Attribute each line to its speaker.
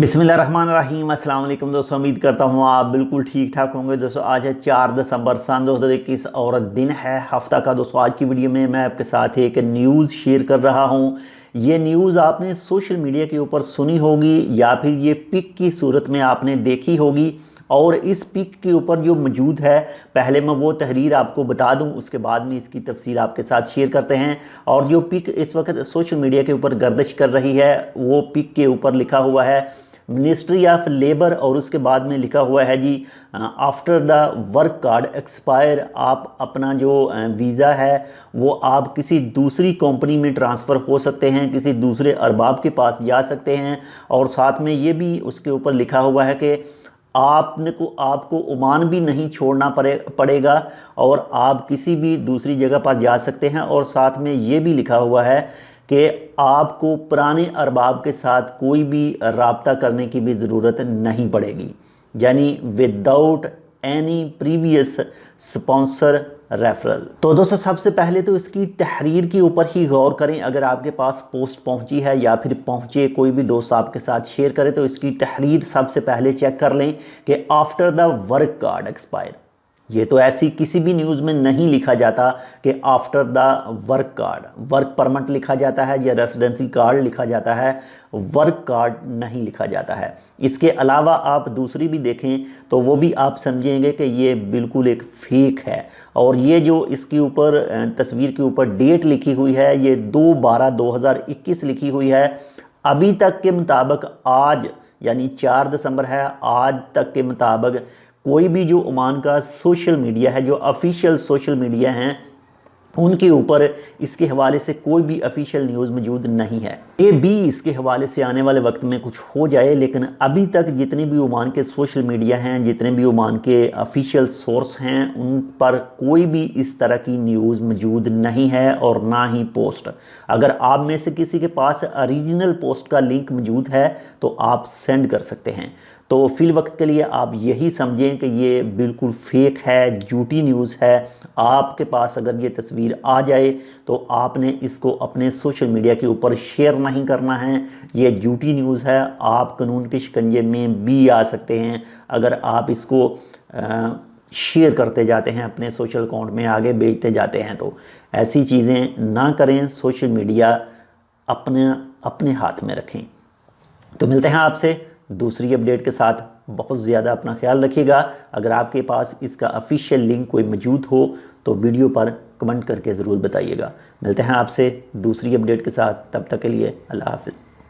Speaker 1: बिस्मिल्लाहिर्रहमानिर्रहीम। अस्सलाम वालेकुम दोस्तों, उम्मीद करता हूँ आप बिल्कुल ठीक ठाक होंगे। दोस्तों आज है 4 दिसंबर सन 2021 और दिन है हफ्ता का। दोस्तों आज की वीडियो में मैं आपके साथ एक न्यूज़ शेयर कर रहा हूँ। ये न्यूज़ आपने सोशल मीडिया के ऊपर सुनी होगी या फिर ये पिक की सूरत में आपने देखी होगी। और इस पिक के ऊपर जो मौजूद है, पहले मैं वो तहरीर आपको बता दूं, उसके बाद में इसकी तफसील आपके साथ शेयर करते हैं। और जो पिक इस वक्त सोशल मीडिया के ऊपर गर्दिश कर रही है, वो पिक के ऊपर लिखा हुआ है मिनिस्ट्री ऑफ लेबर और उसके बाद में लिखा हुआ है जी after the work card expire. आप अपना जो वीज़ा है वो आप किसी दूसरी कंपनी में ट्रांसफ़र हो सकते हैं, किसी दूसरे अरबाब के पास जा सकते हैं। और साथ में ये भी उसके ऊपर लिखा हुआ है कि आपको ओमान भी नहीं छोड़ना पड़ेगा और आप किसी भी दूसरी जगह पर जा सकते हैं। और साथ में ये भी लिखा हुआ है कि आपको पुराने अरबाब के साथ कोई भी राब्ता करने की भी ज़रूरत नहीं पड़ेगी, यानी without any previous sponsor referral. तो दोस्तों सबसे पहले तो इसकी तहरीर के ऊपर ही गौर करें। अगर आपके पास पोस्ट पहुंची है या फिर पहुंचे, कोई भी दोस्त आपके साथ शेयर करे, तो इसकी तहरीर सबसे पहले चेक कर लें कि after the work card expire. ये तो ऐसी किसी भी न्यूज़ में नहीं लिखा जाता कि after the work card. Work permit लिखा जाता है या रेसिडेंसी कार्ड लिखा जाता है, वर्क कार्ड नहीं लिखा जाता है। इसके अलावा आप दूसरी भी देखें तो वो भी आप समझेंगे कि ये बिल्कुल एक फेक है। और ये जो इसके ऊपर तस्वीर के ऊपर डेट लिखी हुई है, ये 2/12/2021 लिखी हुई है। अभी तक के मुताबिक आज यानी 4 दिसंबर है, आज तक के मुताबिक कोई भी जो ओमान का सोशल मीडिया है, जो ऑफिशियल सोशल मीडिया हैं, उनके ऊपर इसके हवाले से कोई भी ऑफिशियल न्यूज़ मौजूद नहीं है। ये भी इसके हवाले से आने वाले वक्त में कुछ हो जाए, लेकिन अभी तक जितने भी ओमान के सोशल मीडिया हैं, जितने भी ओमान के ऑफिशियल सोर्स हैं, उन पर कोई भी इस तरह की न्यूज़ मौजूद नहीं है और ना ही पोस्ट। अगर आप में से किसी के पास ओरिजिनल पोस्ट का लिंक मौजूद है तो आप सेंड कर सकते हैं। तो फिल वक्त के लिए आप यही समझें कि ये बिल्कुल फेक है, झूठी न्यूज़ है। आपके पास अगर ये तस्वीर आ जाए तो आपने इसको अपने सोशल मीडिया के ऊपर शेयर नहीं करना है। ये झूठी न्यूज़ है, आप कानून के शिकंजे में भी आ सकते हैं अगर आप इसको शेयर करते जाते हैं, अपने सोशल अकाउंट में आगे भेजते जाते हैं। तो ऐसी चीज़ें ना करें, सोशल मीडिया अपने हाथ में रखें। तो मिलते हैं आपसे दूसरी अपडेट के साथ। बहुत ज़्यादा अपना ख्याल रखिएगा। अगर आपके पास इसका ऑफिशियल लिंक कोई मौजूद हो तो वीडियो पर कमेंट करके ज़रूर बताइएगा। मिलते हैं आपसे दूसरी अपडेट के साथ, तब तक के लिए अल्लाह हाफ़िज़।